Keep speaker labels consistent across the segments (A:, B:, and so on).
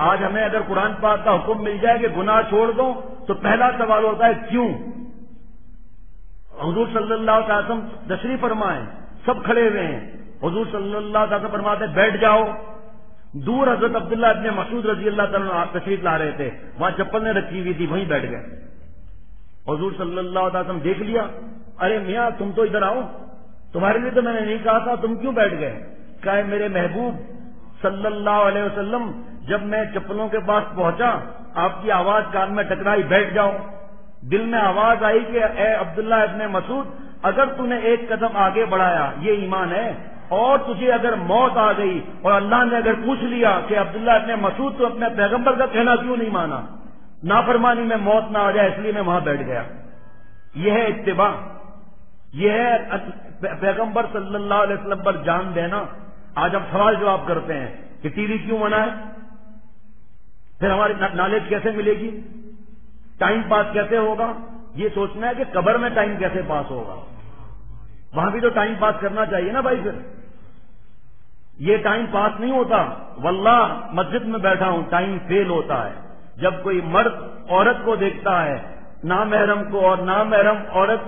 A: آج ہمیں اگر قرآن پاک کا حکم مل جائے کہ گناہ چھوڑ دو تو پہلا سوال ہوتا ہے کیوں؟ حضور صلی اللہ علیہ وسلم تشریف فرمائیں، سب کھڑے ہوئے ہیں، حضور صلی اللہ علیہ وسلم فرماتے بیٹھ جاؤ. دور حضرت عبداللہ ابن مسعود رضی اللہ تعالیٰ عنہ تشریف لا رہے تھے، وہاں چپلیں رکھی ہوئی تھی، وہیں بیٹھ گئے. حضور صلی اللہ علیہ وسلم دیکھ لیا، ارے میاں تم تو ادھر آؤ، تمہارے لیے تو میں نے نہیں کہا تھا، تم کیوں بیٹھ گئے؟ کہا میرے محبوب صلی اللہ علیہ وسلم جب میں چپلوں کے پاس پہنچا آپ کی آواز کان میں ٹکرائی، بیٹھ جاؤ. دل میں آواز آئی کہ اے عبداللہ ابن مسعود اگر تو نے ایک قدم آگے بڑھایا یہ ایمان ہے، اور تجھے اگر موت آ گئی اور اللہ نے اگر پوچھ لیا کہ عبداللہ ابن مسعود تو اپنے پیغمبر کا کہنا کیوں نہیں مانا، نافرمانی میں موت نہ آ جائے اس لیے میں وہاں بیٹھ گیا. یہ ہے اتباع، یہ ہے پیغمبر صلی اللہ علیہ وسلم پر جان دینا. آج ہم سوال جواب کرتے ہیں کہ ٹی وی کیوں منع ہے، پھر ہماری نالج کیسے ملے گی، ٹائم پاس کیسے ہوگا؟ یہ سوچنا ہے کہ قبر میں ٹائم کیسے پاس ہوگا، وہاں بھی تو ٹائم پاس کرنا چاہیے نا بھائی. پھر یہ ٹائم پاس نہیں ہوتا. واللہ مسجد میں بیٹھا ہوں ٹائم فیل ہوتا ہے جب کوئی مرد عورت کو دیکھتا ہے، نامحرم کو، اور نامحرم عورت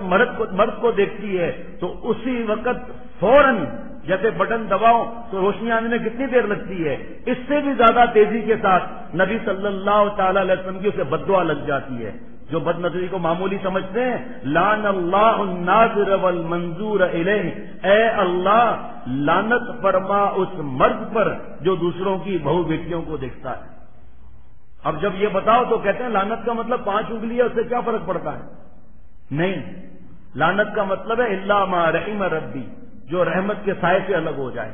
A: مرد کو دیکھتی ہے تو اسی وقت فوراً جیسے بٹن دباؤ تو روشنی آنے میں کتنی دیر لگتی ہے، اس سے بھی زیادہ تیزی کے ساتھ نبی صلی اللہ تعالی علیہ وسلم کی اسے بددعا لگ جاتی ہے. جو بد نظری کو معمولی سمجھتے ہیں، لعن اللہ الناظر والمنظور الیہ، اے اللہ لعنت فرما اس مرد پر جو دوسروں کی بہو بیٹیوں کو دیکھتا ہے. اب جب یہ بتاؤ تو کہتے ہیں لعنت کا مطلب 5 انگلی ہے، اس سے کیا فرق پڑتا ہے؟ نہیں، لعنت کا مطلب ہے الا ما رحم ربی، جو رحمت کے سائے سے الگ ہو جائے.